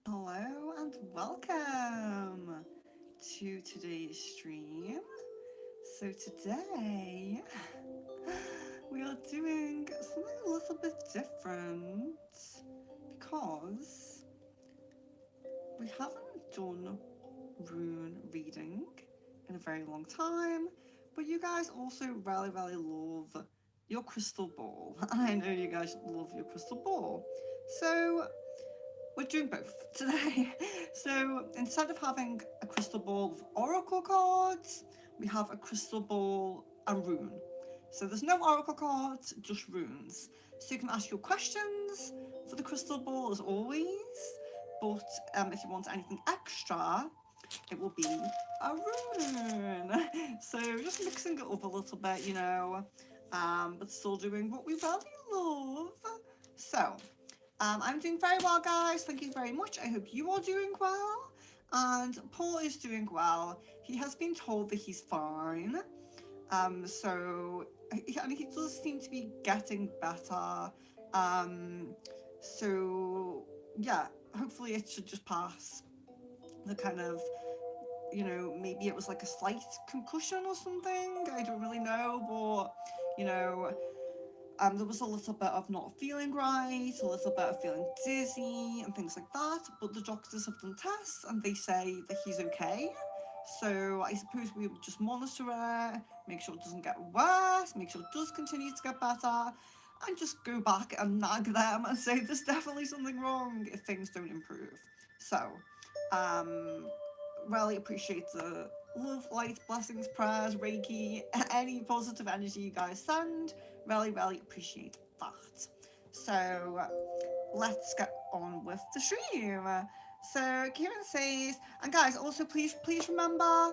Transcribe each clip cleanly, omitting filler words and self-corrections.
Hello and welcome to today's stream. So today we are doing something a little bit different because we haven't done rune reading in a very long time, but you guys also really love your crystal ball. And I know you guys love your crystal ball. So we're doing both today. So instead of having a crystal ball with oracle cards, we have a crystal ball and rune. So there's no oracle cards, just runes. So you can ask your questions for the crystal ball as always, but if you want anything extra, it will be a rune. So just mixing it up a little bit, but still doing what we really love. So I'm doing very well, guys. Thank you very much. I hope you are doing well. And Paul is doing well. He has been told that he's fine. And he does seem to be getting better. Um, so yeah, hopefully it should just pass the kind of, maybe it was like a slight concussion or something. I don't really know, but there was a little bit of not feeling right, a little bit of feeling dizzy and things like that, but the doctors have done tests and they say that he's okay. So I suppose we would just monitor it, make sure it doesn't get worse, make sure it does continue to get better, and just go back and nag them and say there's definitely something wrong if things don't improve. So, um, really appreciate the love, light, blessings, prayers, Reiki, any positive energy you guys send. Really appreciate that. So let's get on with the stream. So Kieran says, and guys, also please remember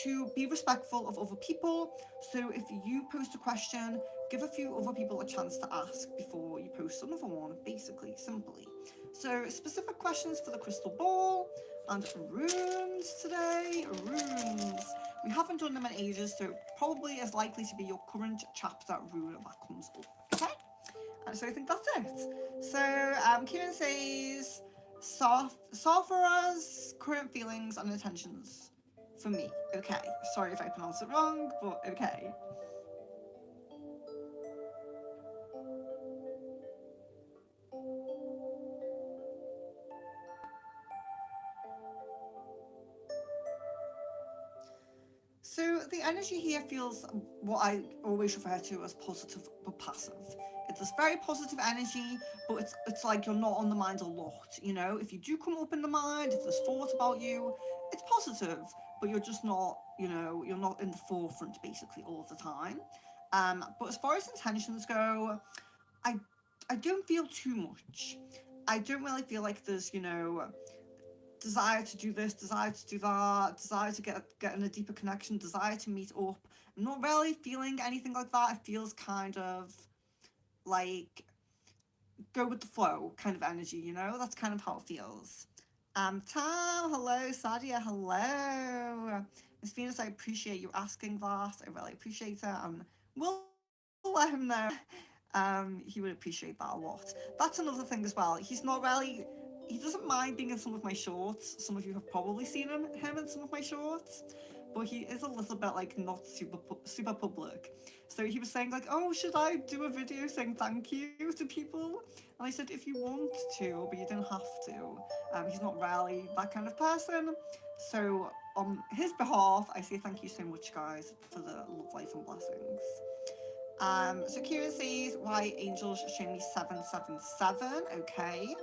to be respectful of other people. So if you post a question, give a few other people a chance to ask before you post another one, basically, simply. So specific questions for the crystal ball and runes today. Runes. We haven't done them in ages, so probably is likely to be your current chapter rune that comes up. Okay? And so I think that's it. So Kieran says, Sarfara's current feelings and intentions for me. Okay. Sorry if I pronounced it wrong, but okay. So the energy here feels what I always refer to as positive but passive. It's this very positive energy, but it's like you're not on the mind a lot. If you do come up in the mind, if there's thought about you, it's positive, but you're just not, you're not in the forefront basically all the time. But as far as intentions go, I I don't feel too much. I don't really feel like there's, desire to do this, desire to do that, desire to get in a deeper connection, desire to meet up. I'm not really feeling anything like that. It feels kind of like go with the flow kind of energy, That's kind of how it feels. Tam, hello, Sadia, hello. Miss Venus, I appreciate you asking that. I really appreciate it. And we'll let him know. He would appreciate that a lot. That's another thing as well. He doesn't mind being in some of my shorts. Some of you have probably seen him in some of my shorts, but he is a little bit like not super public. So he was saying like, oh, should I do a video saying thank you to people? And I said, if you want to, but you don't have to. He's not really that kind of person. So on his behalf, I say thank you so much, guys, for the love, life, and blessings. So Kieran says, why angels show me 777. Okay.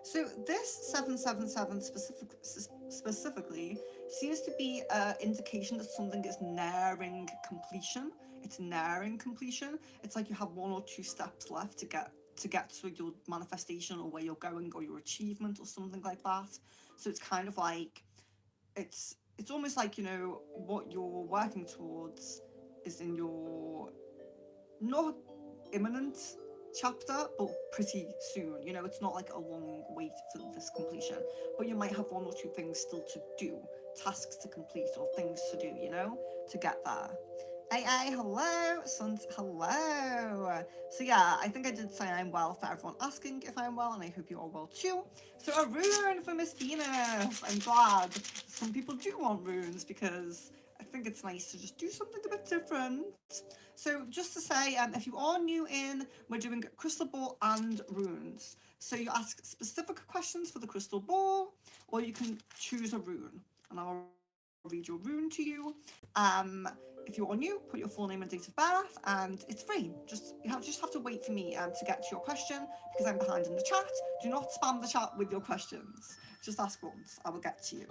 So this 777 specifically seems to be an indication that something is nearing completion. It's nearing completion. It's like you have one or two steps left to get to your manifestation or where you're going or your achievement or something like that. So it's kind of like it's almost like what you're working towards is in your not imminent chapter, but pretty soon. You know, it's not like a long wait for this completion, but you might have one or two things still to do, tasks to complete or things to do, you know, to get there. AA, hello, Sons, hello. So yeah, I think I did say I'm well for everyone asking if I'm well, and I hope you are well too. So a rune for Miss Venus. I'm glad. Some people do want runes because I think it's nice to just do something a bit different. So just to say, if you are new in, we're doing crystal ball and runes. So you ask specific questions for the crystal ball, or you can choose a rune, and I'll read your rune to you. If you are new, put your full name and date of birth, and it's free. Just have to wait for me to get to your question because I'm behind in the chat. Do not spam the chat with your questions. Just ask once, I will get to you.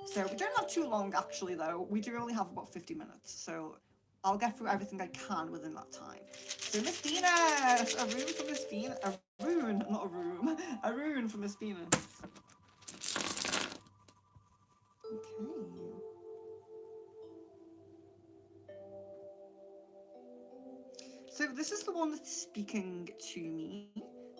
So we don't have too long actually though. We do only have about 50 minutes, so I'll get through everything I can within that time. So Miss Venus, a rune for Miss Venus, a rune, not a room, a rune for Miss Venus. Okay. So this is the one that's speaking to me.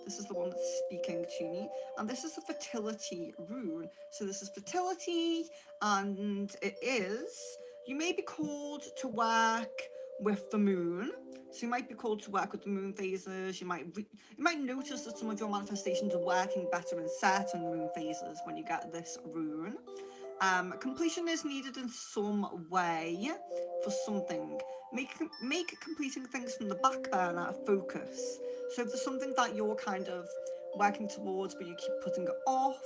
This is the one that's speaking to me. And this is a fertility rune. So this is fertility, and it is, you may be called to work with the moon. So you might be called to work with the moon phases. You might notice that some of your manifestations are working better in certain moon phases when you get this rune. Completion is needed in some way for something. Make completing things from the back burner a focus. So if there's something that you're kind of working towards but you keep putting it off,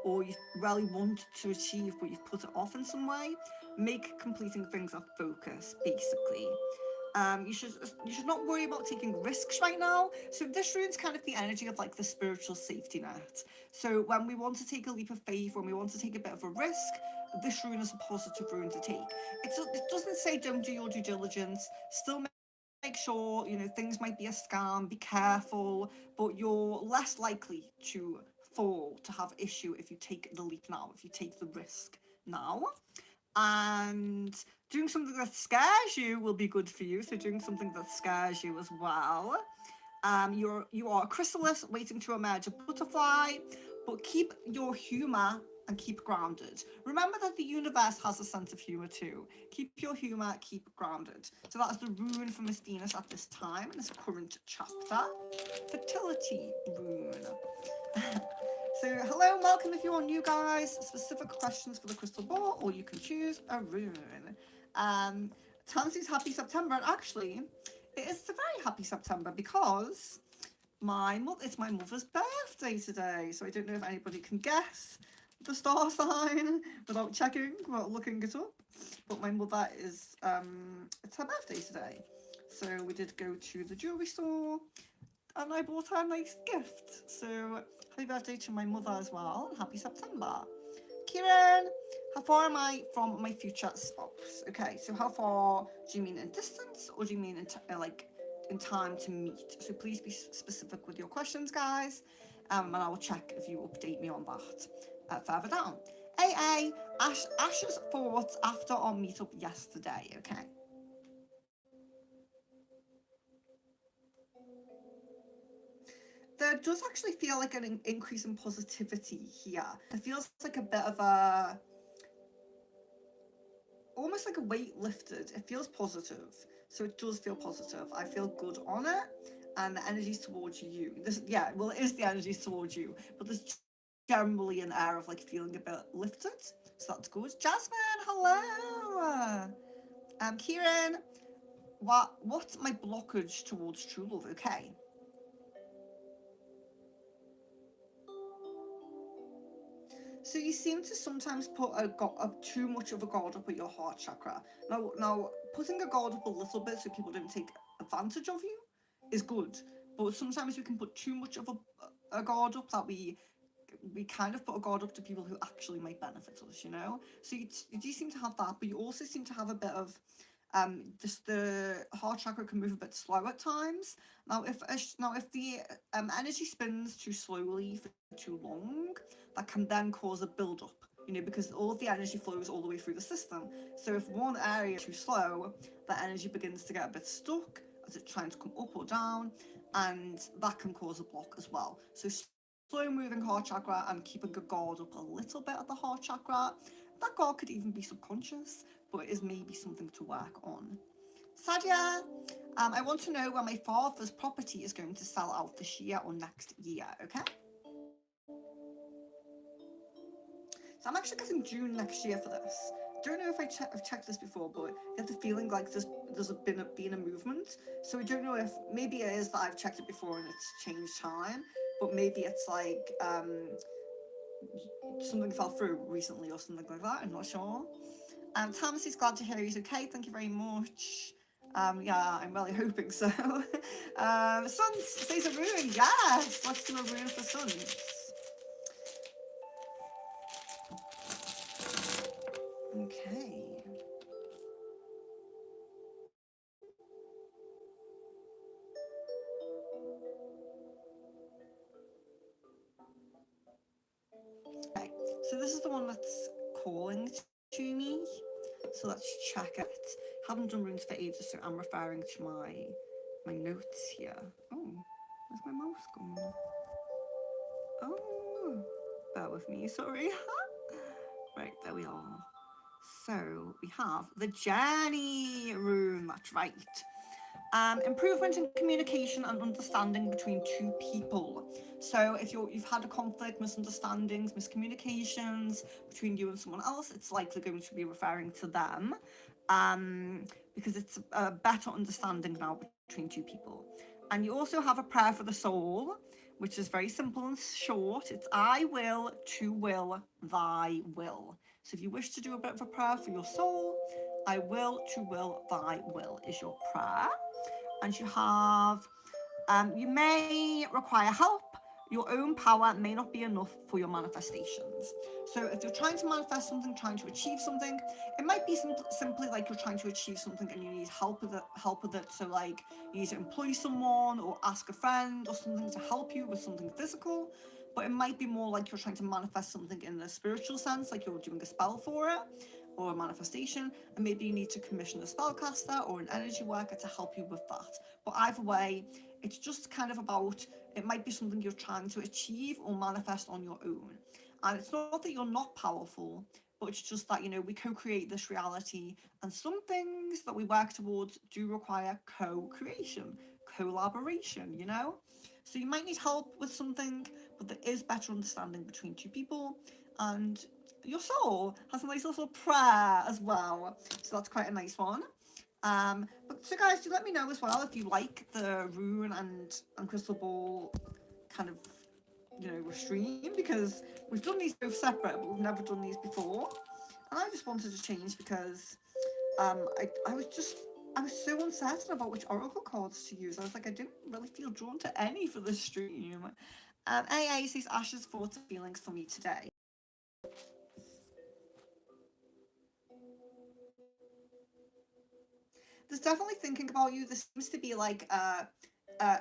or you really want to achieve but you've put it off in some way, make completing things a focus, basically. You should not worry about taking risks right now. So this rune's kind of the energy of like the spiritual safety net. So when we want to take a leap of faith, when we want to take a bit of a risk, this rune is a positive rune to take. It doesn't say don't do your due diligence. Still make sure, you know, things might be a scam, be careful, but you're less likely to fall, to have issue if you take the leap now, if you take the risk now. And doing something that scares you will be good for you. So doing something that scares you as well. You are a chrysalis waiting to emerge a butterfly, but keep your humor and keep grounded. Remember that the universe has a sense of humor too. Keep your humor, keep grounded. So that's the rune for Miss Venus at this time in this current chapter. Fertility rune. So hello and welcome if you're new, guys. Specific questions for the crystal ball, or you can choose a rune. Tansy's happy September, and actually it is a very happy September because it's my mother's birthday today. So I don't know if anybody can guess the star sign without looking it up. But my mother it's her birthday today. So we did go to the jewelry store and I bought her a nice gift. So happy birthday to my mother as well, and happy September. Kieran, how far am I from my future spouse? Okay, so how far do you mean in distance, or do you mean in time to meet? So please be specific with your questions, guys, and I will check if you update me on that further down. AA, Ash's thoughts after our meetup yesterday. Okay. There does actually feel like an increase in positivity here. It feels like a bit of almost like a weight lifted. It feels positive. So it does feel positive. I feel good on it. And the energy's towards you. It is the energies towards you. But there's generally an air of like feeling a bit lifted. So that's good. Jasmine, hello. Kieran, what's my blockage towards true love? Okay. So you seem to sometimes put too much of a guard up at your heart chakra. Now, putting a guard up a little bit so people don't take advantage of you is good. But sometimes we can put too much of a guard up that we kind of put a guard up to people who actually might benefit us, you know? So you do seem to have that, but you also seem to have a bit of the heart chakra can move a bit slow at times. Now, if the energy spins too slowly for too long, that can then cause a build-up. You know, because all of the energy flows all the way through the system. So if one area is too slow, the energy begins to get a bit stuck as it's trying to come up or down, and that can cause a block as well. So slow moving heart chakra and keeping a guard up a little bit at the heart chakra. That guard could even be subconscious, but it is maybe something to work on. Sadia, I want to know when my father's property is going to sell out this year or next year, okay? So I'm actually getting June next year for this. Don't know if I've checked this before, but I get the feeling like there's been a movement. So I don't know if maybe it is that I've checked it before and it's changed time, but maybe it's like something fell through recently or something like that. I'm not sure. Thomas is glad to hear he's okay. Thank you very much. Yeah, I'm really hoping so. Suns says a rune. Yes, let's do a rune for Suns. Okay. Okay, so this is the one that's calling to me. So let's check it. Haven't done runes for ages, so I'm referring to my notes here. Oh, where's my mouse gone? Oh, bear with me, sorry. Right, there we are. So we have the journey rune, that's right. Improvement in communication and understanding between two people. So if you've had a conflict, misunderstandings, miscommunications between you and someone else, it's likely going to be referring to them, because it's a better understanding now between two people. And you also have a prayer for the soul, which is very simple and short. It's I will, to will, thy will. So if you wish to do a bit of a prayer for your soul, I will, to will, thy will is your prayer. And you have, you may require help. Your own power may not be enough for your manifestations. So if you're trying to manifest something, trying to achieve something, it might be simply like you're trying to achieve something and you need help with it. So like you need to employ someone or ask a friend or something to help you with something physical. But it might be more like you're trying to manifest something in a spiritual sense, like you're doing a spell for it or a manifestation, and maybe you need to commission a spellcaster or an energy worker to help you with that. But either way, it's just kind of about, it might be something you're trying to achieve or manifest on your own. And it's not that you're not powerful, but it's just that, we co-create this reality, and some things that we work towards do require co-creation, collaboration. So you might need help with something, but there is better understanding between two people, and your soul has a nice little prayer as well. So that's quite a nice one. But so guys, do let me know as well if you like the rune and crystal ball kind of stream, because we've done these both separate, but we've never done these before, and I just wanted to change because I was so uncertain about which oracle cards to use. I was like, I didn't really feel drawn to any for this stream. AA says Ash's thoughts and feelings for me today. There's definitely thinking about you. There seems to be like a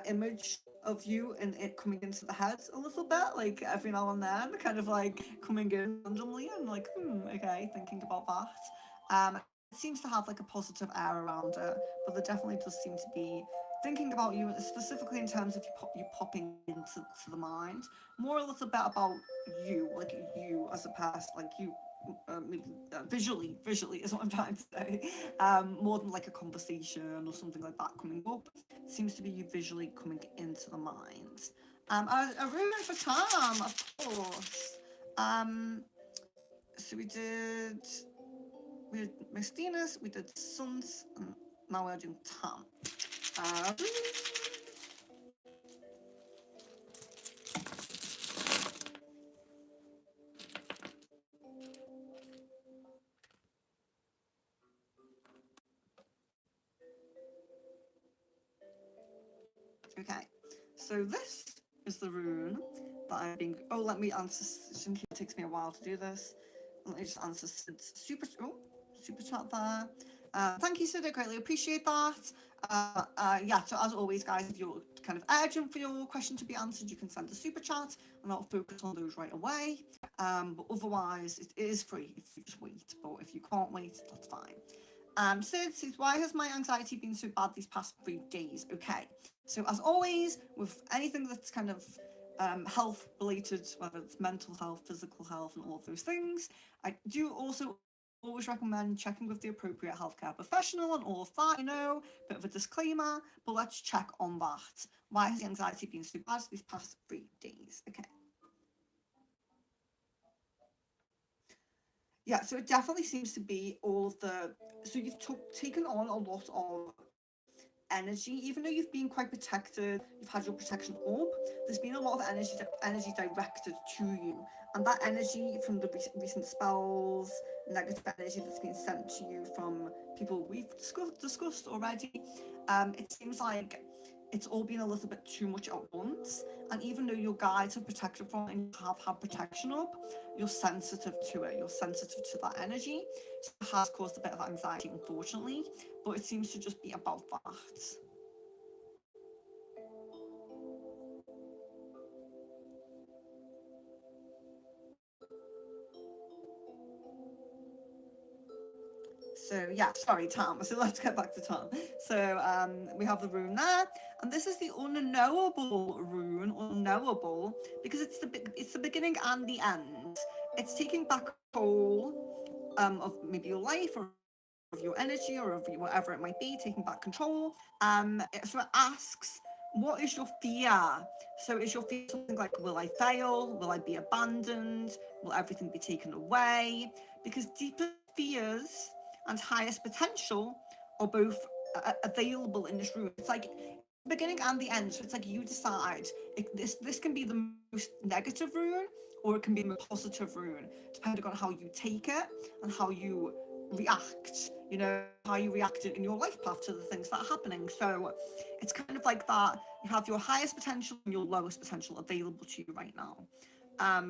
image of you and it coming into the head a little bit, like every now and then, kind of like coming in randomly, and like, okay, thinking about that. It seems to have like a positive air around it, but there definitely does seem to be thinking about you, specifically in terms of you popping into the mind, more a little bit about you, like you as a person, like you visually is what I'm trying to say, more than like a conversation or something like that coming up. It seems to be you visually coming into the mind. A rune for Tom, of course. So we did Mestinus, we did Suns, and now we're doing Tom. Okay, so this is the rune that I'm being. Oh, let me answer. Since it takes me a while to do this, let me just answer Sid's super chat there. Thank you, Sid. I greatly appreciate that. Yeah, so as always, guys, if you're kind of urgent for your question to be answered, you can send a super chat and I'll focus on those right away. But otherwise, it is free if you just wait. But if you can't wait, that's fine. Sid says, why has my anxiety been so bad these past 3 days? Okay, so as always, with anything that's kind of health related, whether it's mental health, physical health, and all of those things, I do also always recommend checking with the appropriate healthcare professional and all of that, bit of a disclaimer, but let's check on that. Why has the anxiety been so bad these past 3 days? Okay. Yeah, so it definitely seems to be all of so you've taken on a lot of energy, even though you've been quite protected, you've had your protection up, there's been a lot of energy directed to you, and that energy from the recent spells, negative energy that's been sent to you from people we've discussed already, it seems like it's all been a little bit too much at once, and even though your guides have protected from it and you have had protection up, you're sensitive to it, you're sensitive to that energy, so it has caused a bit of anxiety, unfortunately, but it seems to just be about that. So yeah, sorry, Tom. So let's get back to Tom. So we have the rune there, and this is the unknowable rune, unknowable, because it's the beginning and the end. It's taking back control of maybe your life or of your energy or of whatever it might be, taking back control. So it asks, what is your fear? So is your fear something like, will I fail? Will I be abandoned? Will everything be taken away? Because deeper fears and highest potential are both available in this room. It's like the beginning and the end. So it's like you decide. This can be the most negative rune, or it can be the most positive rune, depending on how you take it and how you react, how you reacted in your life path to the things that are happening. So it's kind of like that. You have your highest potential and your lowest potential available to you right now.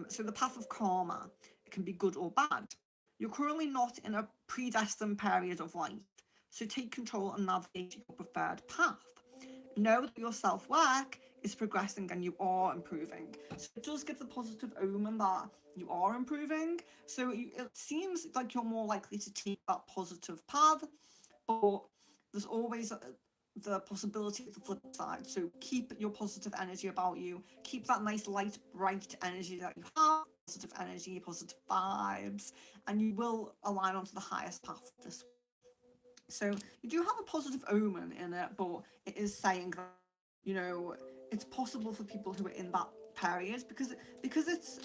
So the path of karma, it can be good or bad. You're currently not in a predestined period of life, so take control and navigate your preferred path. Know that your self-work is progressing and you are improving. So it does give the positive omen that you are improving. So it seems like you're more likely to take that positive path, but there's always the possibility of the flip side. So keep your positive energy about you. Keep that nice, light, bright energy that you have, positive energy, positive vibes, and you will align onto the highest path this week. So you do have a positive omen in it, but it is saying that, it's possible for people who are in that period, because it's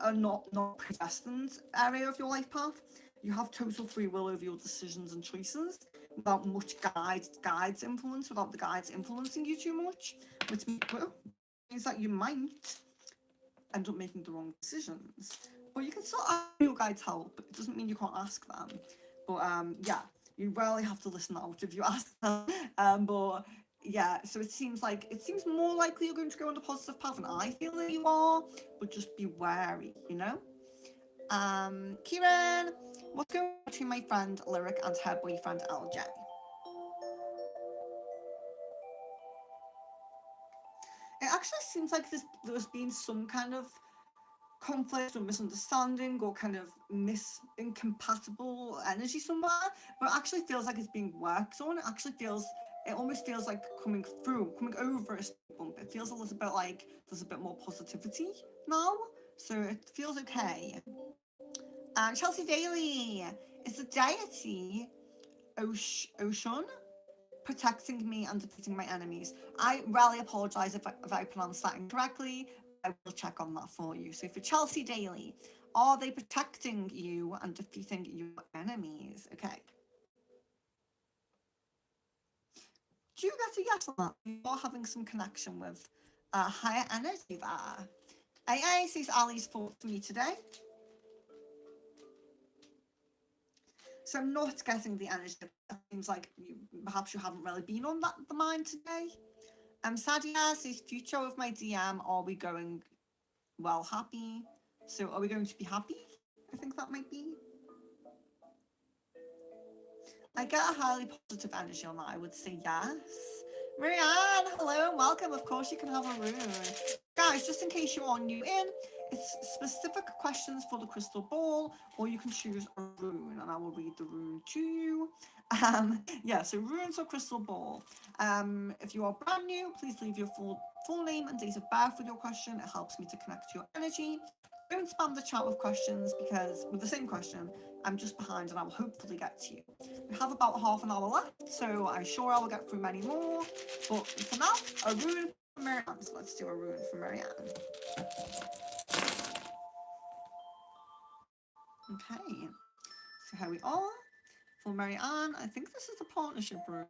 a not predestined area of your life path. You have total free will over your decisions and choices without much guides influence, without the guides influencing you too much, which means that you might end up making the wrong decisions. But you can still ask your guides' help. It doesn't mean you can't ask them. But yeah, you rarely have to listen out if you ask them. But yeah, so it seems more likely you're going to go on the positive path, and I feel that you are. But just be wary, Kieran, what's going on between my friend Lyric and her boyfriend LJ? It actually seems like there's been some kind of conflict or misunderstanding or kind of incompatible energy somewhere, but it actually feels like it's being worked on. It almost feels like coming over a speed bump. It feels a little bit like there's a bit more positivity now, so it feels okay. Chelsea Daly is the deity Oshun protecting me and defeating my enemies. I really apologise if I pronounced that incorrectly. I will check on that for you. So for Chelsea Daly, are they protecting you and defeating your enemies? Okay. Do you get a yes on that? You're having some connection with higher energy there. AA says Ali's fought for me today. So I'm not getting the energy. It seems like perhaps you haven't really been on the mind today. Sadia says, future of my DM, are we going well happy? So are we going to be happy? I think that might be. I get a highly positive energy on that. I would say yes. Marianne, hello and welcome. Of course, you can have a rune. Guys, just in case you are new in, it's specific questions for the crystal ball, or you can choose a rune, and I will read the rune to you. Yeah, so runes or crystal ball. If you are brand new, please leave your full name and date of birth with your question. It helps me to connect to your energy. Don't spam the chat with questions because with the same question, I'm just behind and I will hopefully get to you. We have about half an hour left, so I'm sure I will get through many more. But for now, a rune for Marianne. So let's do a rune for Marianne. Okay, so here we are. For Marianne, I think this is the partnership rune.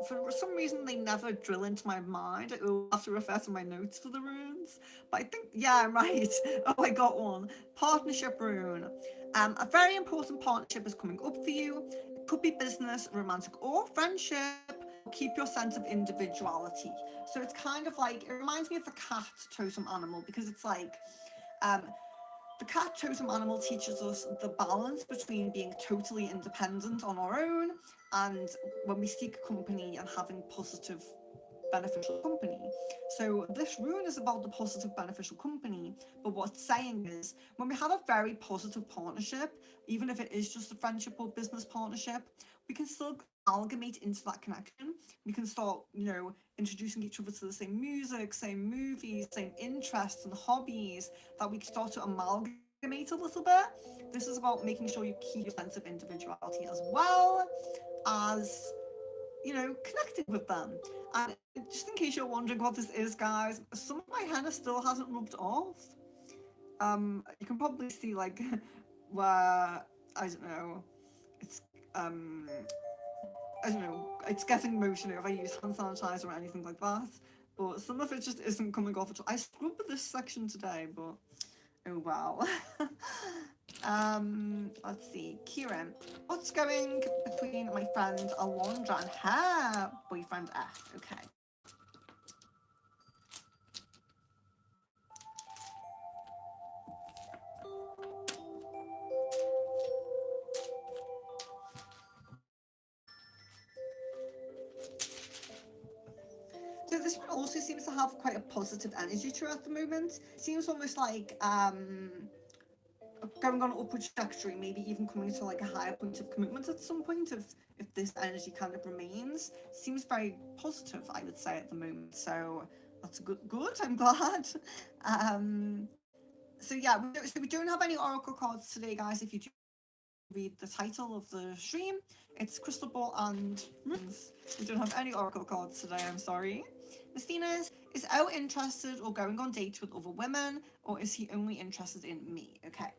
For some reason, they never drill into my mind. I always have to refer to my notes for the runes. But I think, yeah, I'm right. Oh, I got one. Partnership rune. A very important partnership is coming up for you. It could be business, romantic, or friendship. Keep your sense of individuality. So it's kind of like, it reminds me of the cat totem animal because it's like, um, the cat totem animal teaches us the balance between being totally independent on our own and when we seek company and having positive beneficial company. So this rune is about the positive beneficial company, but what's saying is when we have a very positive partnership, even if it is just a friendship or business partnership, we can still amalgamate into that connection. We can start, introducing each other to the same music, same movies, same interests and hobbies, that we can start to amalgamate a little bit. This is about making sure you keep your sense of individuality as well as connecting with them. And just in case you're wondering what this is, guys, some of my henna still hasn't rubbed off. You can probably see like where I don't know, it's I don't know, it's getting motion if I use hand sanitizer or anything like that. But some of it just isn't coming off at all. I scrubbed this section today, but oh wow. Let's see. Kieran, what's going between my friend Alondra and her boyfriend F? Okay. So this one also seems to have quite a positive energy to it at the moment. Seems almost like going on an upward trajectory, maybe even coming to like a higher point of commitment at some point if this energy kind of remains. Seems very positive, I would say, at the moment. So that's good. I'm glad. So yeah, we don't have any oracle cards today, guys. If you do read the title of the stream, it's Crystal Ball and Runes. We don't have any oracle cards today. I'm sorry. Miss Venus, is O interested or going on dates with other women, or is he only interested in me? Okay.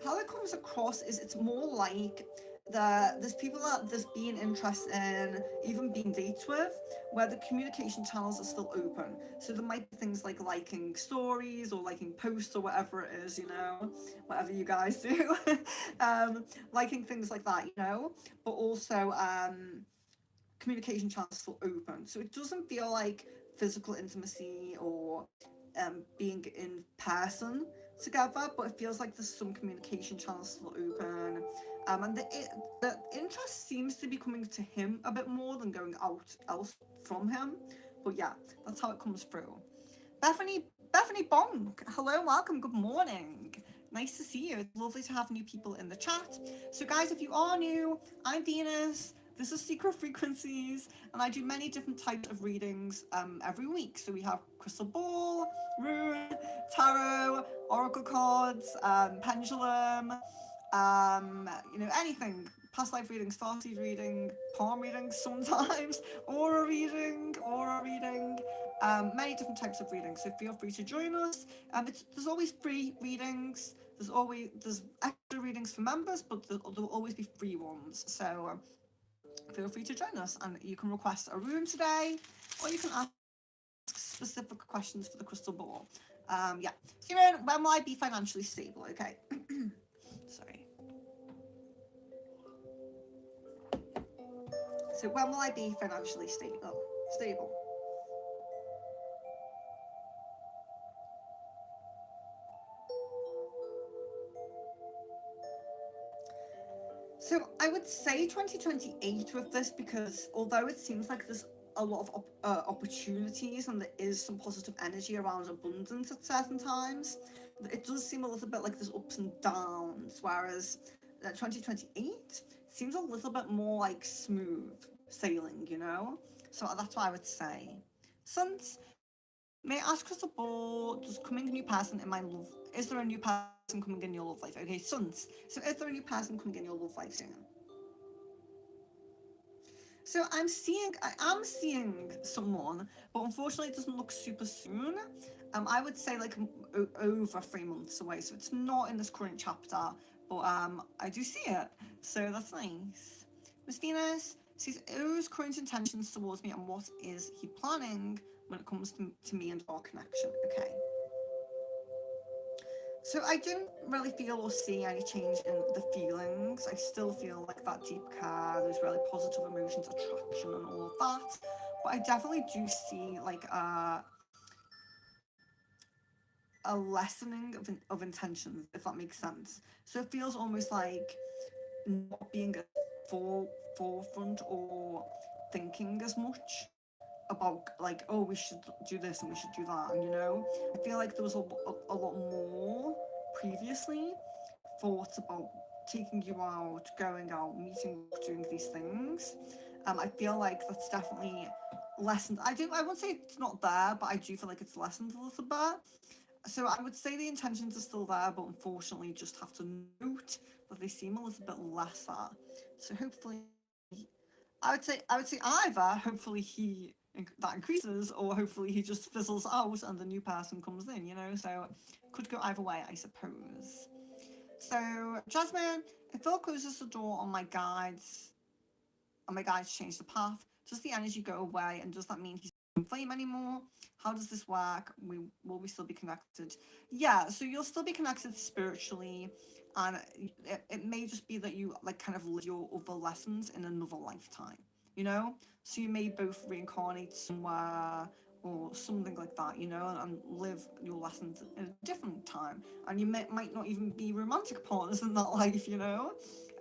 How it comes across is it's more like there's people that there's being interested in, even being dates with, where the communication channels are still open. So there might be things like liking stories or liking posts or whatever it is, whatever you guys do, liking things like that, but also communication channels still open. So it doesn't feel like physical intimacy or being in person together, but it feels like there's some communication channels still open. And the interest seems to be coming to him a bit more than going out else from him. But yeah, that's how it comes through. Bethany Bonk, hello, welcome, good morning. Nice to see you. It's lovely to have new people in the chat. So guys, if you are new, I'm Venus. This is Secret Frequencies, and I do many different types of readings every week. So we have crystal ball, rune, tarot, oracle cards, pendulum, anything. Past life reading, starseed reading, palm reading sometimes, aura reading, many different types of readings. So feel free to join us. There's always free readings. There's extra readings for members, but there will always be free ones. So feel free to join us, and you can request a room today, or you can ask specific questions for the crystal ball. Yeah. Kieran, when will I be financially stable? Okay. Sorry. So when will I be financially stable? I would say 2028 with this, because although it seems like there's a lot of opportunities and there is some positive energy around abundance at certain times, it does seem a little bit like there's ups and downs, whereas 2028 seems a little bit more like smooth sailing, you know? So that's what I would say. Since, may I ask crystal ball, does coming a new person in my love, is there a new person coming in your love life? Okay, Suns. So is there a new person coming in your love life soon? So I am seeing someone, but unfortunately it doesn't look super soon. I would say like over 3 months away. So it's not in this current chapter, but I do see it. So that's nice. Miss Venus sees O's current intentions towards me, and what is he planning when it comes to me and our connection? Okay. So I don't really feel or see any change in the feelings. I still feel like that deep care, those really positive emotions, attraction, and all of that. But I definitely do see like a lessening of intentions, if that makes sense. So it feels almost like not being a forefront or thinking as much about like, oh, we should do this and we should do that, and you know, I feel like there was a lot more previously thoughts about taking you out, going out, meeting, doing these things. I feel like that's definitely lessened. I won't say it's not there, but I do feel like it's lessened a little bit. So I would say the intentions are still there, but unfortunately just have to note that they seem a little bit lesser. So hopefully, I would say either hopefully he that increases, or hopefully he just fizzles out and the new person comes in. You know, so could go either way, I suppose. So Jasmine, if Phil closes the door on my guides, change the path, does the energy go away, and does that mean he's not flame anymore? How does this work? Will we still be connected? Yeah, so you'll still be connected spiritually, and it may just be that you like kind of live your other lessons in another lifetime, you know? So you may both reincarnate somewhere or something like that, you know, and live your lessons in a different time. And you might not even be romantic partners in that life, you know?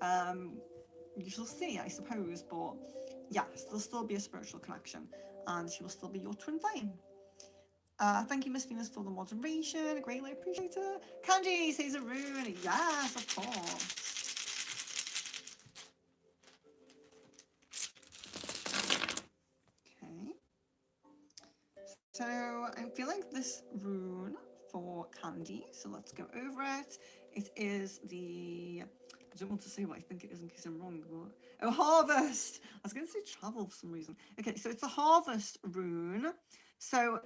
Um, you shall see, I suppose, but yes, there'll still be a spiritual connection, and she will still be your twin flame. Thank you, Miss Venus, for the moderation. Greatly appreciate it. Kanji says a rune. Yes, of course. Okay. So I'm feeling this rune for Candy. So let's go over it. It is the, I don't want to say what I think it is in case I'm wrong, but oh, harvest. I was going to say travel for some reason. Okay, so it's the harvest rune. So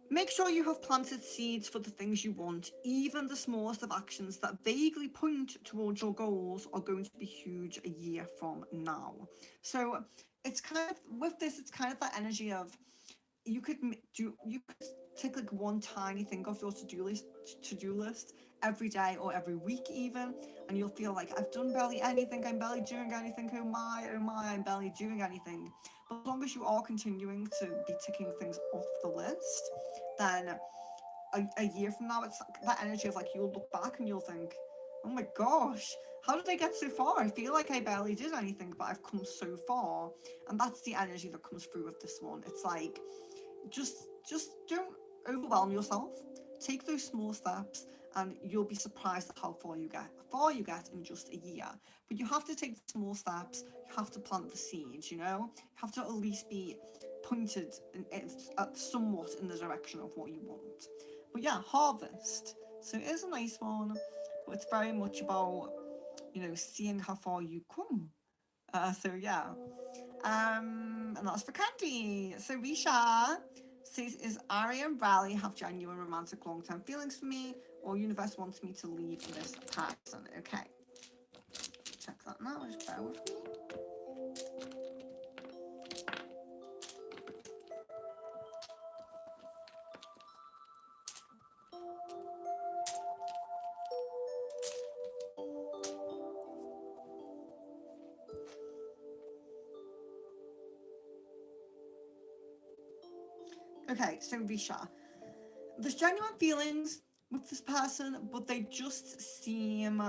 make sure you have planted seeds for the things you want. Even the smallest of actions that vaguely point towards your goals are going to be huge a year from now. So it's kind of, with this, it's kind of that energy of, you could take like one tiny thing off your to-do list every day or every week even, and you'll feel like, I've done barely anything, I'm barely doing anything, oh my, I'm barely doing anything. But as long as you are continuing to be ticking things off the list, then a year from now, it's that energy of like, you'll look back and you'll think, oh my gosh, how did I get so far? I feel like I barely did anything, but I've come so far. And that's the energy that comes through with this one. It's like, just don't overwhelm yourself. Take those small steps, and you'll be surprised at how far you get in just a year. But you have to take small steps. You have to plant the seeds. You know, you have to at least be pointed somewhat in the direction of what you want. But yeah, harvest. So it is a nice one, but it's very much about, seeing how far you come. So yeah. And that's for Candy. So Risha says, is Arya and Raleigh have genuine romantic long-term feelings for me, or universe wants me to leave this person? Okay. Check that now, just bear with me. Okay, so Risha, there's genuine feelings with this person, but they just seem,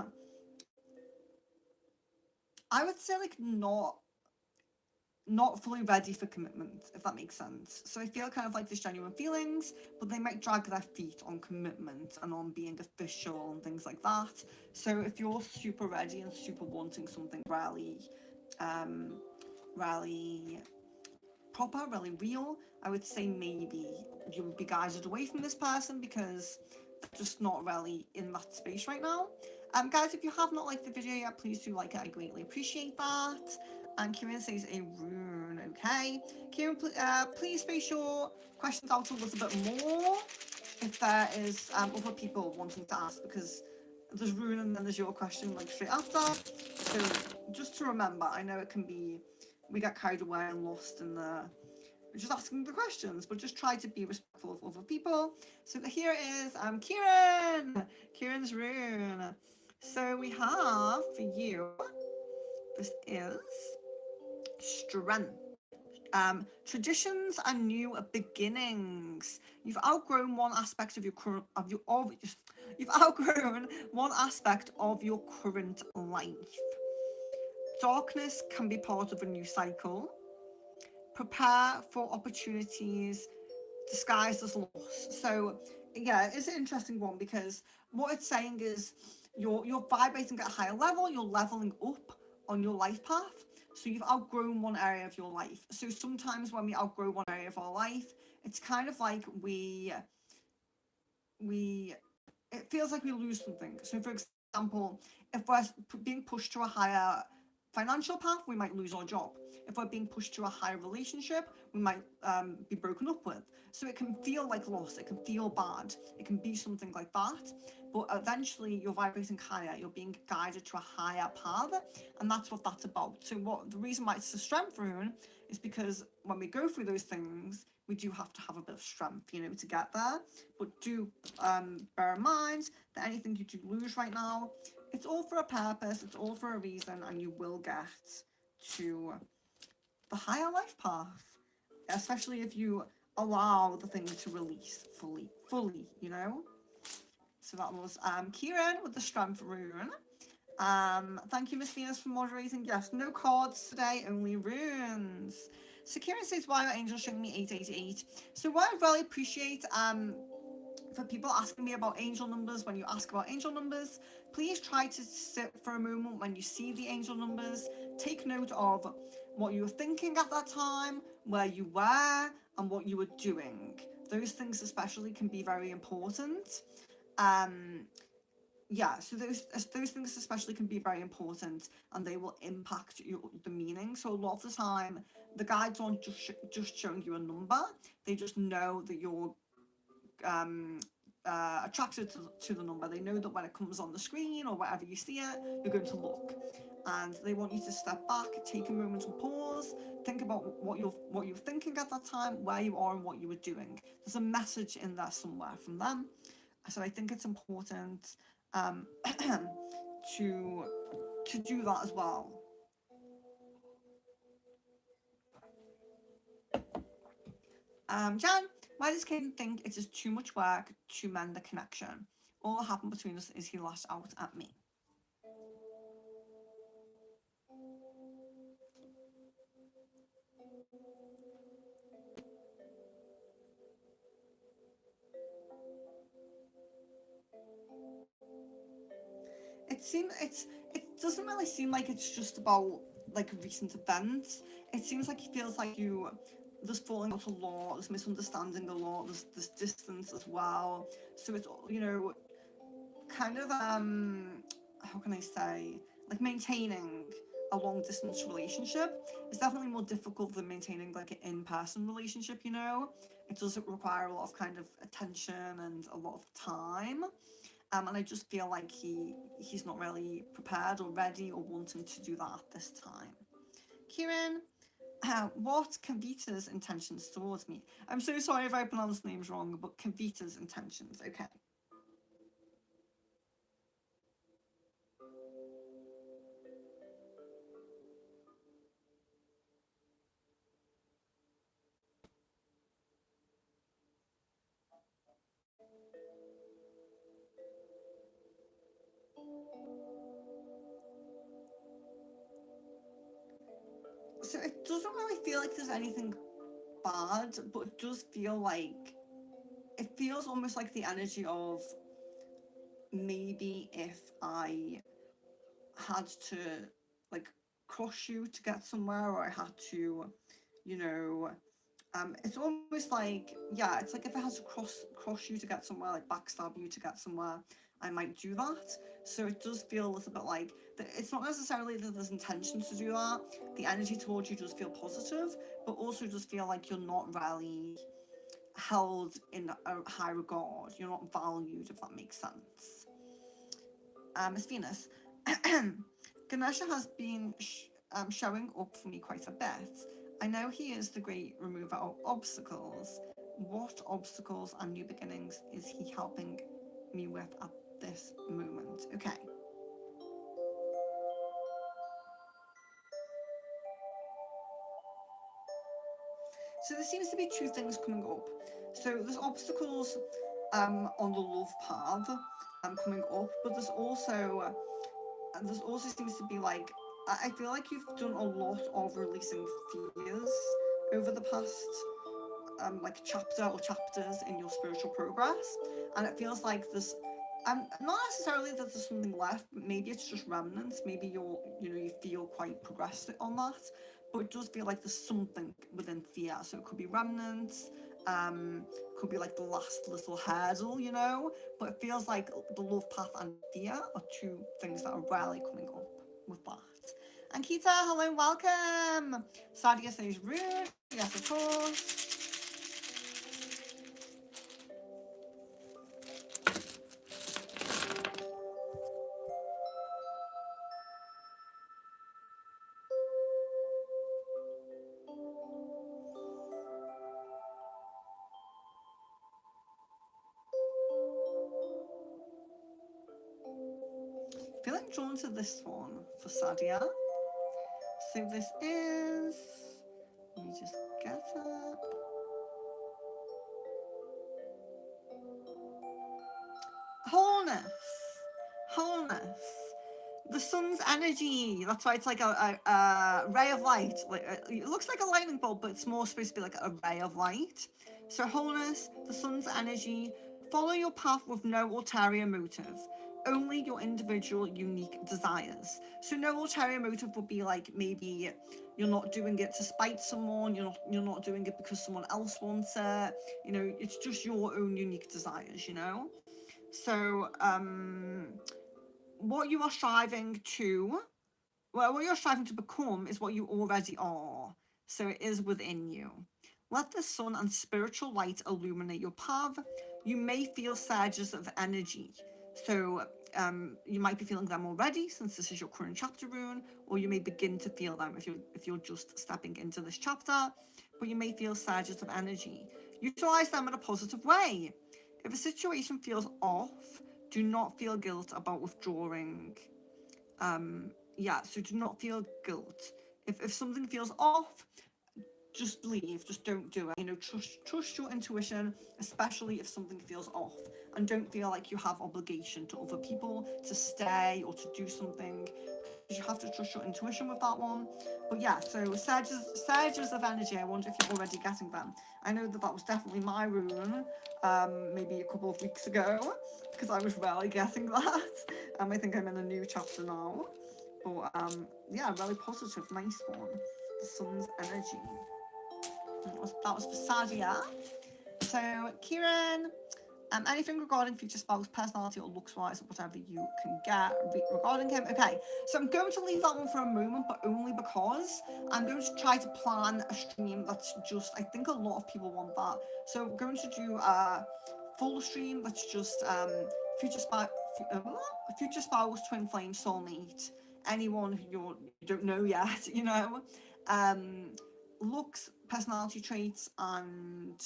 I would say like not fully ready for commitment, if that makes sense. So I feel kind of like there's genuine feelings, but they might drag their feet on commitment and on being official and things like that. So if you're super ready and super wanting something um, really proper, really real, I would say maybe you would be guided away from this person because they're just not really in that space right now. Guys, if you have not liked the video yet, please do like it. I greatly appreciate that. And Kieran says a rune. Okay, Kieran, please space your questions out a little bit more if there is other people wanting to ask, because there's rune and then there's your question like straight after. So just to remember, I know it can be, we get carried away and lost in the just asking the questions, but just try to be respectful of other people. So here is Kieran's rune. So we have for you, this is strength. Traditions and new beginnings. You've outgrown one aspect of your current you've outgrown one aspect of your current life. Darkness can be part of a new cycle. Prepare for opportunities disguised as loss. So yeah, it's an interesting one because what it's saying is you're vibrating at a higher level, you're leveling up on your life path. So you've outgrown one area of your life. So sometimes when we outgrow one area of our life, it's kind of like it feels like we lose something. So for example, if we're being pushed to a higher financial path, we might lose our job. If we're being pushed to a higher relationship, we might be broken up with. So it can feel like loss, it can feel bad, it can be something like that. But eventually you're vibrating higher, you're being guided to a higher path, and that's what that's about. So what the reason why it's the strength rune is because when we go through those things, we do have to have a bit of strength, to get there. But do bear in mind that anything you do lose right now, it's all for a purpose, it's all for a reason, and you will get to the higher life path, especially if you allow the things to release fully. So that was Kieran with the strength rune. Thank you, Miss Venus, for moderating. Yes, no cards today, only runes. So Kieran says, why are angels showing me 888? So what I really appreciate for people asking me about angel numbers, when you ask about angel numbers, please try to sit for a moment when you see the angel numbers, take note of what you were thinking at that time, where you were, and what you were doing. Those things especially can be very important. So those things especially can be very important, and they will impact the meaning. So a lot of the time, the guides aren't just showing you a number; they just know that you're attracted to the number. They know that when it comes on the screen or wherever you see it, you're going to look, and they want you to step back, take a moment and pause, think about what you're thinking at that time, where you are, and what you were doing. There's a message in there somewhere from them. So I think it's important to do that as well. Jan, why does Caden think it is too much work to mend the connection? All that happened between us is he lashed out at me. It doesn't really seem like it's just about like recent events. It seems like he feels like there's falling out a lot, there's misunderstanding a lot, there's this distance as well. So it's kind of how can I say, like maintaining a long distance relationship is definitely more difficult than maintaining like an in-person relationship. It does require a lot of kind of attention and a lot of time. And I just feel like he's not really prepared or ready or wanting to do that at this time. Kieran, what Kavita's intentions towards me? I'm so sorry if I pronounced names wrong, but Kavita's intentions, okay. So it doesn't really feel like there's anything bad, but it does feel like it feels almost like the energy of maybe if I had to like cross you to get somewhere, or I had to, you know, it's almost like, yeah, it's like if I had to cross you to get somewhere, like backstab you to get somewhere, I might do that. So it does feel a little bit like it's not necessarily that there's intention to do that. The energy towards you does feel positive, but also does feel like you're not really held in a high regard. You're not valued, if that makes sense. Miss Venus, Ganesha has been showing up for me quite a bit. I know he is the great remover of obstacles. What obstacles and new beginnings is he helping me with at this moment? Okay. So there seems to be two things coming up. So there's obstacles on the love path coming up, but there's also seems to be like, I feel like you've done a lot of releasing fears over the past like chapter or chapters in your spiritual progress, and it feels like there's not necessarily that there's something left, but maybe it's just remnants. Maybe you feel quite progressed on that, but it does feel like there's something within fear. So it could be remnants, could be like the last little hurdle, but it feels like the love path and fear are two things that are rarely coming up with that. And Kita, hello, welcome. Sadia says rude. Yes, of course. Feeling drawn to this one for Sadia. So this is, let me just get up. Wholeness. Wholeness. The sun's energy. That's why it's like a ray of light. Like it looks like a lightning bolt, but it's more supposed to be like a ray of light. So wholeness, the sun's energy. Follow your path with no ulterior motive. Only your individual unique desires. So no ulterior motive would be like maybe you're not doing it to spite someone, you're not doing it because someone else wants it. It's just your own unique desires, So what you are striving to, what you're striving to become is what you already are. So it is within you. Let the sun and spiritual light illuminate your path. You may feel surges of energy. So you might be feeling them already, since this is your current chapter rune, or you may begin to feel them if you're just stepping into this chapter. But you may feel surges of energy. Utilize them in a positive way. If a situation feels off, do not feel guilt about withdrawing. So do not feel guilt. If something feels off, just leave, just don't do it. Trust your intuition, especially if something feels off, and don't feel like you have obligation to other people to stay or to do something. You have to trust your intuition with that one. But yeah, so surges of energy. I wonder if you're already getting them. I know that was definitely my rune maybe a couple of weeks ago, because I was rarely getting that. I think I'm in a new chapter now. But yeah, really positive, nice one. The sun's energy. That was for Sadia. So Kieran, anything regarding future spouse, personality or looks wise, or whatever you can get regarding him. Okay, so I'm going to leave that one for a moment, but only because I'm going to try to plan a stream that's just, I think a lot of people want that. So I'm going to do a full stream that's just future spouse, twin flame, soulmate, anyone who you don't know yet, looks, personality traits, and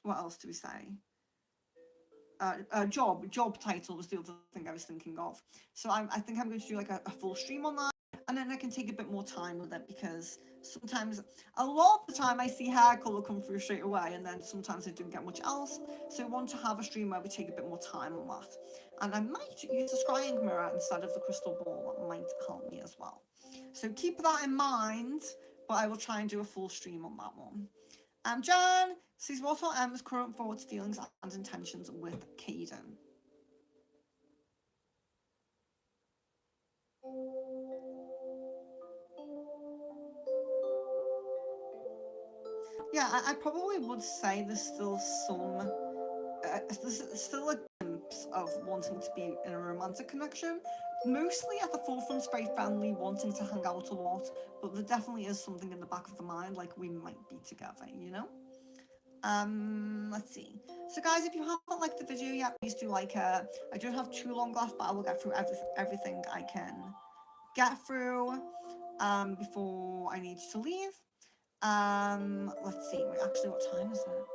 what else do we say? Job title was the other thing I was thinking of. So I think I'm going to do like a full stream on that, and then I can take a bit more time with it, because sometimes, a lot of the time, I see hair color come through straight away, and then sometimes I don't get much else. So I want to have a stream where we take a bit more time on that, and I might use a scrying mirror instead of the crystal ball. That might help me as well. So keep that in mind, but I will try and do a full stream on that one. Jan says, what are Emma's current thoughts, feelings, and intentions with Caden? Yeah, I probably would say there's still some, there's still a glimpse of wanting to be in a romantic connection. Mostly at the forefront, it's very friendly, wanting to hang out a lot, but there definitely is something in the back of the mind, like we might be together, you know? Let's see. So guys, if you haven't liked the video yet, please do like it. I don't have too long left, but I will get through everything I can get through before I need to leave. Let's see. Wait, actually, what time is it?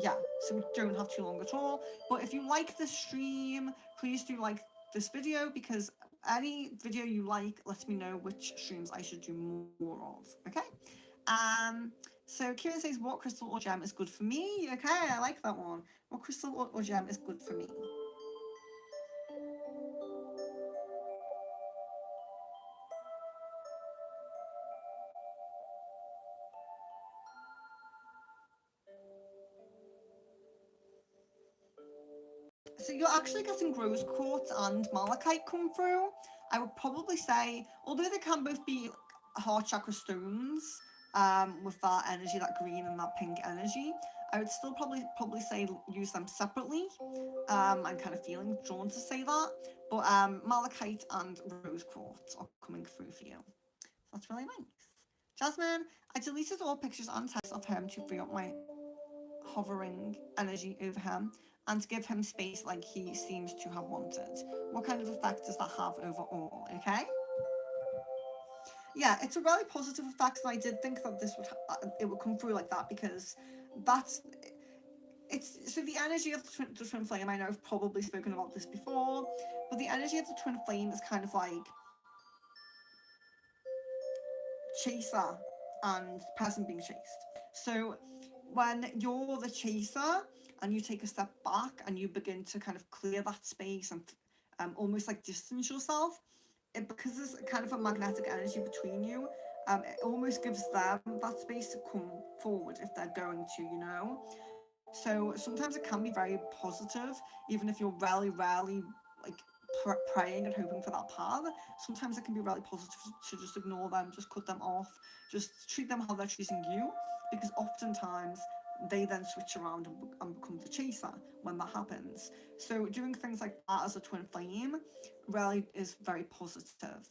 Yeah, so we don't have too long at all. But if you like the stream, please do like this video, because any video you like lets me know which streams I should do more of. Okay. So Kieran says, what crystal or gem is good for me? Okay, I like that one. What crystal or gem is good for me? So you're actually getting rose quartz and malachite come through. I would probably say, although they can both be heart chakra stones, with that energy, that green and that pink energy, I would still probably say use them separately. I'm kind of feeling drawn to say that, but malachite and rose quartz are coming through for you. So that's really nice. Jasmine, I deleted all pictures and text of him to free up my hovering energy over him and to give him space like he seems to have wanted. What kind of effect does that have overall? Okay. Yeah, it's a really positive effect, and I did think that it would come through like that, because that's it's so the energy of the twin flame. I know I've probably spoken about this before, but the energy of the twin flame is kind of like chaser and person being chased. So when you're the chaser and you take a step back and you begin to kind of clear that space and almost like distance yourself, because there's kind of a magnetic energy between you, it almost gives them that space to come forward if they're going to, you know. So sometimes it can be very positive, even if you're rarely like praying and hoping for that path. Sometimes it can be really positive to just ignore them, just cut them off, just treat them how they're treating you, because oftentimes they then switch around and become the chaser when that happens. So doing things like that as a twin flame really is very positive.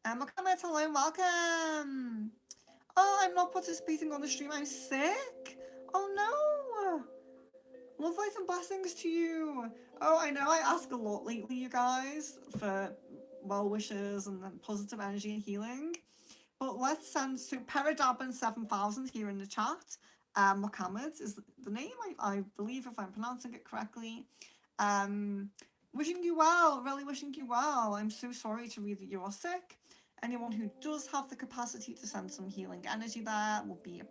Mohammed, hello, welcome. Oh, I'm not participating on the stream. I'm sick. Oh no. Love, light, and blessings to you. Oh, I know I ask a lot lately, you guys, for well wishes and positive energy and healing. But let's send to Peridabin 7000 here in the chat. Mohammed is the name, I believe, if I'm pronouncing it correctly. Wishing you well, really wishing you well. I'm so sorry to read that you are sick. Anyone who does have the capacity to send some healing energy there will be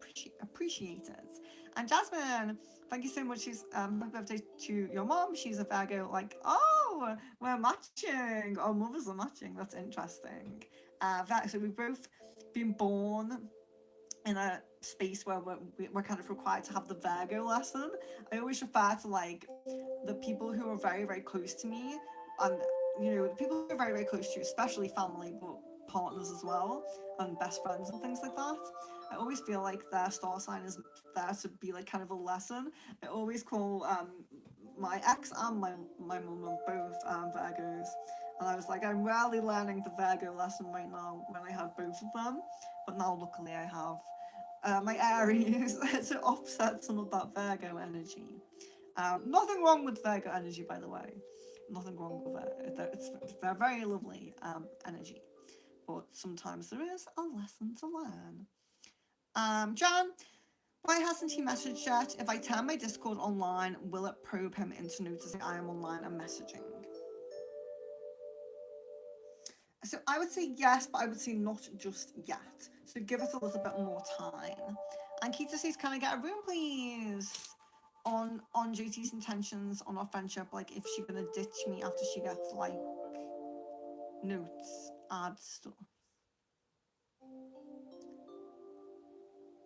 appreciated. And Jasmine, thank you so much. Happy birthday to your mom. She's a Virgo. Like, oh, we're matching. Our mothers are matching. That's interesting. So we've both been born in a space where we're kind of required to have the Virgo lesson. I always refer to like the people who are very, very close to me, and you know, the people who are very, very close to you, especially family, but partners as well, and best friends and things like that. I always feel like their star sign is there to be like kind of a lesson. I always call my ex and my mum are both Virgos, and I was like, I'm really learning the Virgo lesson right now when I had both of them, but now luckily I have my Aries to offset some of that Virgo energy. Nothing wrong with Virgo energy, by the way. Nothing wrong with it. They're very lovely energy, but sometimes there is a lesson to learn. Jan, why hasn't he messaged yet? If I turn my Discord online, will it probe him into noticing I am online and messaging? So I would say yes, but I would say not just yet. So give it a little bit more time. And Keita says, can I get a room, please? On JT's intentions on our friendship, like if she's gonna ditch me after she gets like notes, add stuff.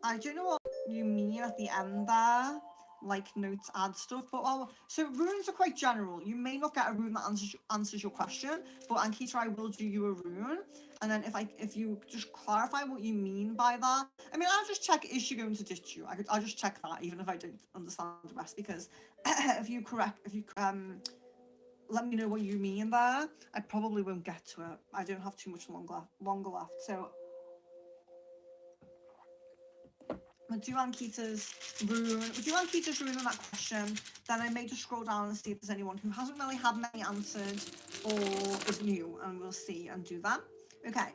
I don't know what you mean at the end there, like notes add stuff, but so runes are quite general. You may not get a rune that answers your question, but Ankita, I will do you a rune, and then if you just clarify what you mean by that. I mean, I'll just check, is she going to ditch you? I'll just check that even if I don't understand the rest, because if you let me know what you mean there, I probably won't get to it. I don't have too much longer left, so. We'll do Ankita's rune on that question. Then I may just scroll down and see if there's anyone who hasn't really had many answered or is new, and we'll see and do that. Okay,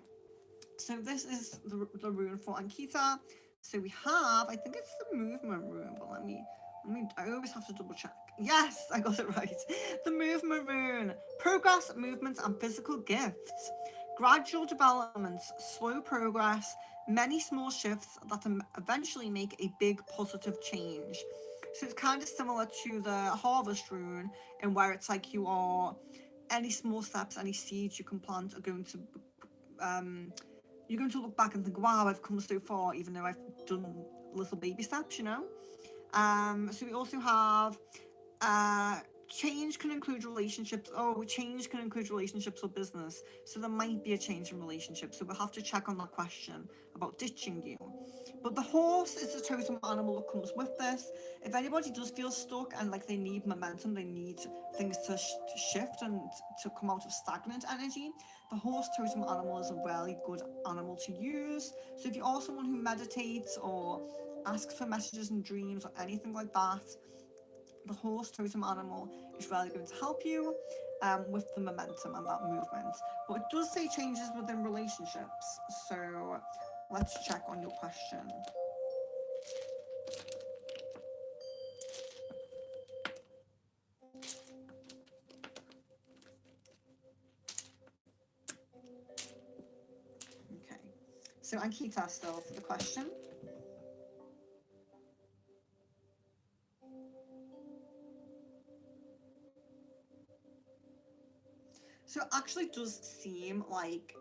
so this is the rune for Ankita. So we have, I think it's the movement rune, but let me, I always have to double check. Yes, I got it right. The movement rune. Progress, movement, and physical gifts. Gradual developments, slow progress, many small shifts that eventually make a big positive change. So it's kind of similar to the harvest rune, in where it's like you are, any small steps, any seeds you can plant are going to, you're going to look back and think, wow, I've come so far, even though I've done little baby steps, you know? So we also have change can include relationships. Oh, change can include relationships or business. So there might be a change in relationships. So we'll have to check on that question about ditching you. But the horse is the totem animal that comes with this. If anybody does feel stuck and like they need momentum, they need things to shift and to come out of stagnant energy, the horse totem animal is a really good animal to use. So if you are someone who meditates or asks for messages in dreams or anything like that, the horse totem animal is really going to help you with the momentum and that movement. But it does say changes within relationships, so let's check on your question. Okay, so Ankita still for the question. So it actually does seem like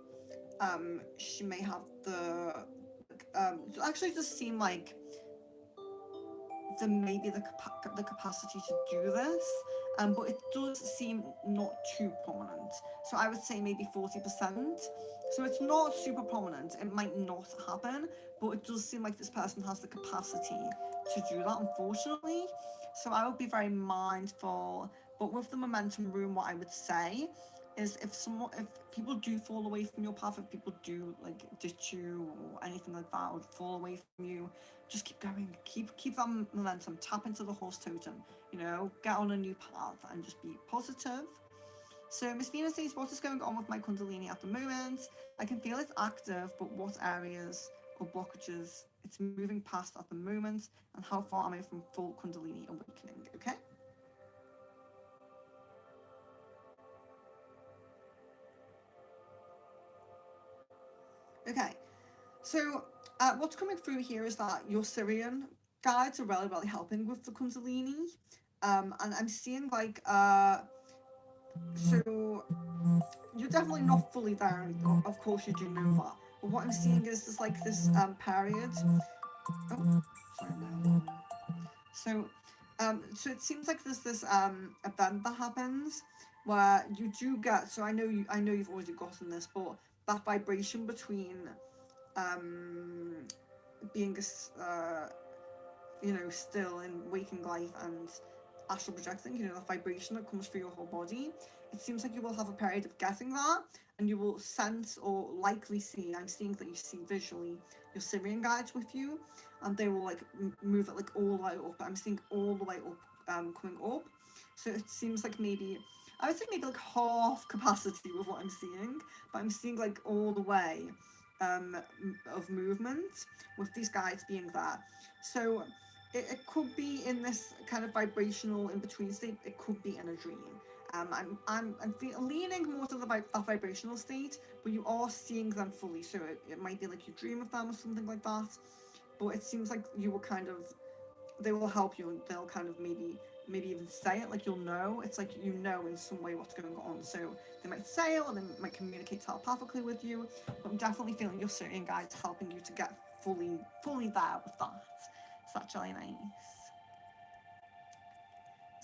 she may have it actually does seem like there may be the capacity to do this, but it does seem not too prominent. So I would say maybe 40%. So it's not super prominent. It might not happen, but it does seem like this person has the capacity to do that, unfortunately. So I would be very mindful. But with the momentum rune, what I would say is if people do fall away from your path, if people do like ditch you or anything like that, or fall away from you, just keep going, keep that momentum, tap into the horse totem, you know, get on a new path and just be positive. So Miss Venus says, what is going on with my Kundalini at the moment? I can feel it's active, but what areas or blockages it's moving past at the moment, and how far am I from full Kundalini awakening? Okay. Okay, so what's coming through here is that your Syrian guides are really helping with the Kundalini, and I'm seeing like so you're definitely not fully there. Of course, you do know that. But what I'm seeing is there's like this period. Oh, sorry. So it seems like there's this event that happens where you do get. So I know you've already gotten this, but that vibration between being still in waking life and astral projecting, the vibration that comes through your whole body. It seems like you will have a period of getting that, and you will sense or likely see, I'm seeing that you see visually your Syrian guides with you, and they will like move it like all the way up. I'm seeing all the way up, coming up. So it seems like maybe, I would say maybe like half capacity with what I'm seeing, but I'm seeing like all the way of movement with these guides being there. So it could be in this kind of vibrational in between state. It could be in a dream. I'm leaning more to that vibrational state, but you are seeing them fully. So it might be like you dream of them or something like that. But it seems like you will kind of, they will help you, and they'll kind of maybe even say it, like you'll know. It's like you know in some way what's going on. So they might say it, or they might communicate telepathically with you. But I'm definitely feeling your Syrian guides helping you to get fully there with that. So that's really nice.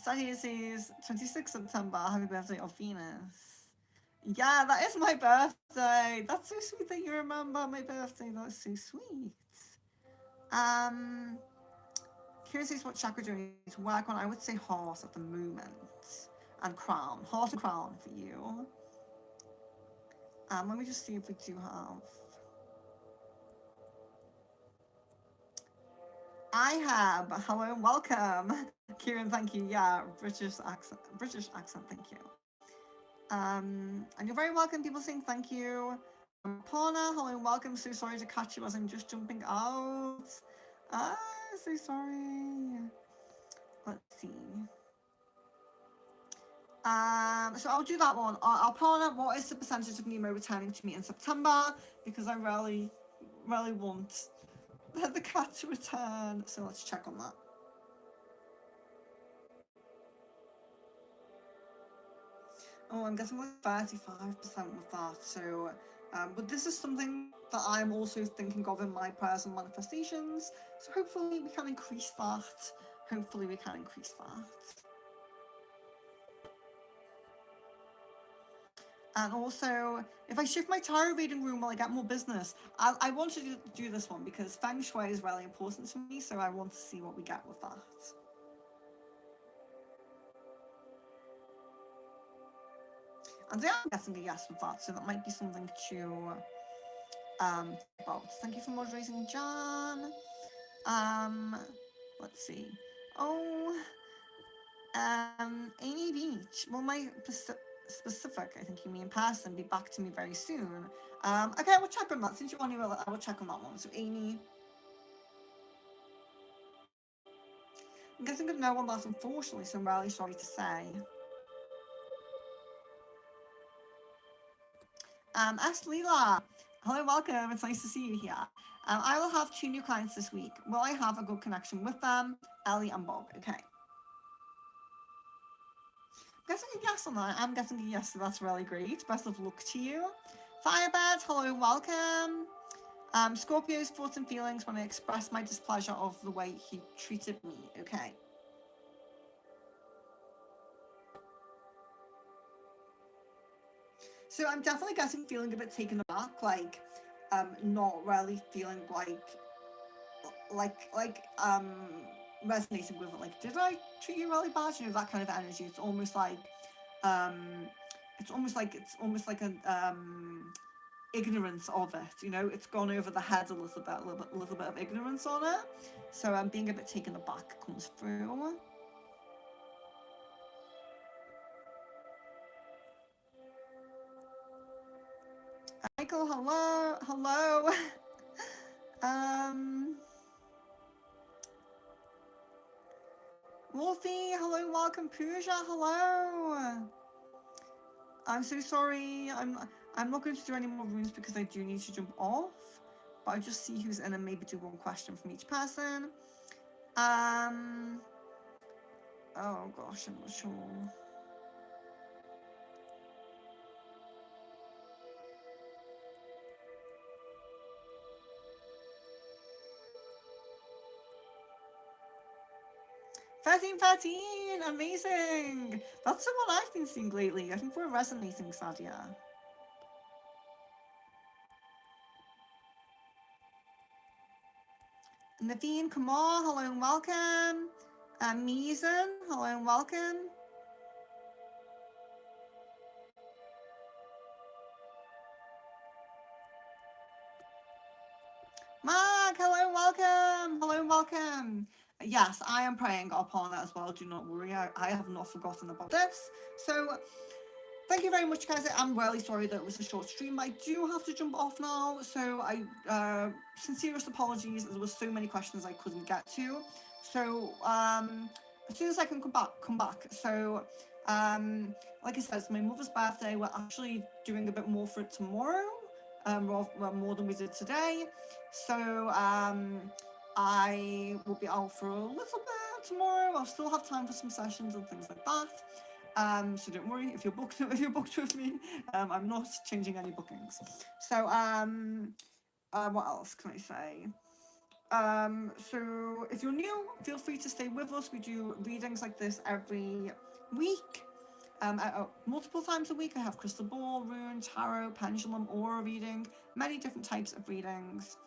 Sadia says 26 September, happy birthday of Venus. Yeah, that is my birthday. That's so sweet that you remember my birthday. That's so sweet. Kira says what chakra do you need to work on? I would say heart at the moment. And crown. Heart and crown for you. Let me just see if we do have. I have. Hello and welcome. Kieran, thank you. Yeah, British accent, thank you. And you're very welcome. People saying thank you. Pauna, hello and welcome. So sorry to catch you as I'm just jumping out. So sorry. Let's see. So I'll do that one. I'll Pauna, what is the percentage of Nemo returning to me in September? Because I really want the cat to return. So let's check on that. Oh, I'm guessing like 35% with that. So, but this is something that I'm also thinking of in my prayers and manifestations. So hopefully we can increase that. Hopefully we can increase that. And also, if I shift my tarot reading room, will I get more business? I want to do this one because Feng Shui is really important to me. So I want to see what we get with that. And yeah, I'm guessing a yes with that, so that might be something to about. Thank you for moderating, John. Let's see. Oh, Amy Beach. Will my specific, I think you mean person, be back to me very soon? Okay, I will check on that. Since you want to, I will check on that one. So Amy. I'm guessing of no one that, unfortunately, so I'm really sorry to say. S. Leela, hello, welcome. It's nice to see you here. I will have 2 new clients this week. Will I have a good connection with them? Ellie and Bob. Okay. I'm guessing a yes on that. I'm guessing a yes, so that's really great. Best of luck to you. Firebird, hello, welcome. Scorpio's thoughts and feelings when I express my displeasure of the way he treated me. Okay. So I'm definitely guessing feeling a bit taken aback, like not really feeling resonating with it. Like, did I treat you really bad? You know, that kind of energy. It's almost like an ignorance of it. You know, it's gone over the head a little bit of ignorance on it. So I'm being a bit taken aback comes through. Michael, hello. Wolfie, hello, welcome. Pooja, hello. I'm so sorry. I'm not going to do any more rooms because I do need to jump off. But I'll just see who's in and maybe do one question from each person. Oh gosh, I'm not sure. $13.13, amazing. That's the one I've been seeing lately. I think we're resonating, Sadia. Naveen Kumar, hello and welcome. Mizan, hello and welcome. Mark, hello, welcome. Hello and welcome. Yes, I am praying upon that as well. Do not worry. I have not forgotten about this. So thank you very much, guys. I'm really sorry that it was a short stream. I do have to jump off now. So I sincerest apologies. There were so many questions I couldn't get to. So as soon as I can come back. So like I said, it's my mother's birthday. We're actually doing a bit more for it tomorrow. More than we did today. So I will be out for a little bit tomorrow. I'll still have time for some sessions and things like that. So don't worry if you're booked with me. I'm not changing any bookings. So what else can I say? So if you're new, feel free to stay with us. We do readings like this every week. Multiple times a week. I have crystal ball, rune, tarot, pendulum, aura reading, many different types of readings.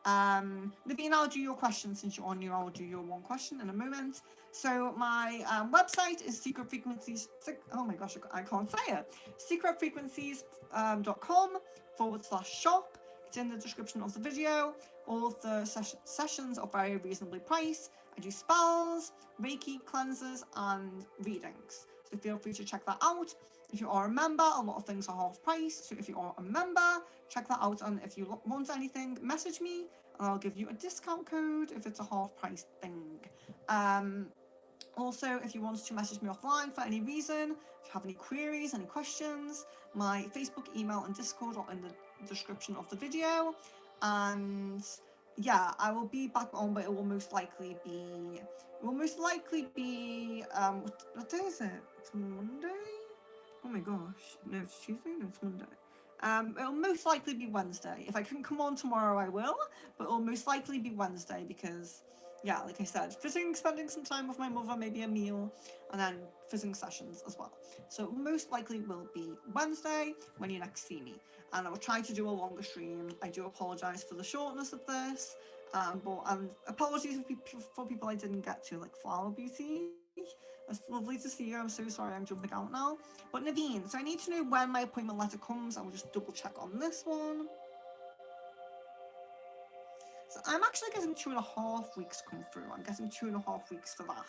Naveen, I'll do your question since you're on new. I'll do your one question in a moment. So my website is Secret Frequencies. Oh my gosh, I can't say it. secretfrequencies.com/shop. It's in the description of the video. All of the sessions are very reasonably priced. I do spells, Reiki, cleanses, and readings. So feel free to check that out. If you are a member, a lot of things are half price. So if you are a member, check that out. And if you want anything, message me and I'll give you a discount code if it's a half price thing. Also, if you want to message me offline for any reason, if you have any queries, any questions, my Facebook, email, and Discord are in the description of the video. And yeah, I will be back on, but it will most likely be. What day is it? It's Monday. Oh my gosh, no, it's Tuesday. No, it's Monday. It'll most likely be Wednesday. If I can come on tomorrow, I will, but it'll most likely be Wednesday because, yeah, like I said, spending some time with my mother, maybe a meal, and then fizzing sessions as well. So it most likely will be Wednesday when you next see me, and I will try to do a longer stream. I do apologise for the shortness of this, but apologies for people I didn't get to, like Flower Beauty. It's lovely to see you. I'm so sorry I'm jumping out now. But Naveen, so I need to know when my appointment letter comes. I will just double check on this one. So I'm actually getting 2.5 weeks come through. I'm getting 2.5 weeks for that.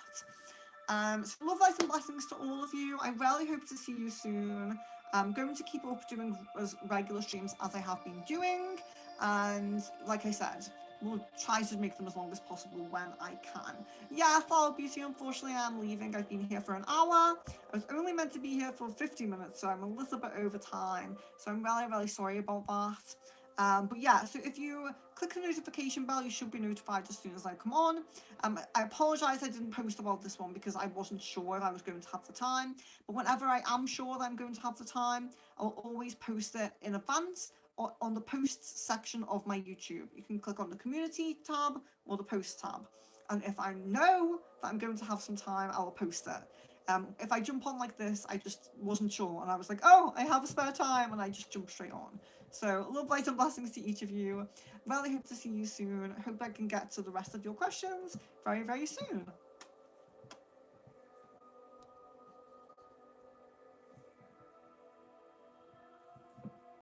So love, light and blessings to all of you. I really hope to see you soon. I'm going to keep up doing as regular streams as I have been doing. And like I said, we'll try to make them as long as possible when I can. Yeah, Flower Beauty, unfortunately I'm leaving. I've been here for an hour. I was only meant to be here for 50 minutes, so I'm a little bit over time. So I'm really, really sorry about that. But yeah, so if you click the notification bell, you should be notified as soon as I come on. I apologise I didn't post about this one because I wasn't sure if I was going to have the time. But whenever I am sure that I'm going to have the time, I'll always post it in advance on the posts section of my YouTube. You can click on the community tab or the post tab. And if I know that I'm going to have some time, I will post it. If I jump on like this, I just wasn't sure. And I was like, oh, I have a spare time. And I just jumped straight on. So love, light and blessings to each of you. Really hope to see you soon. Hope I can get to the rest of your questions very, very soon.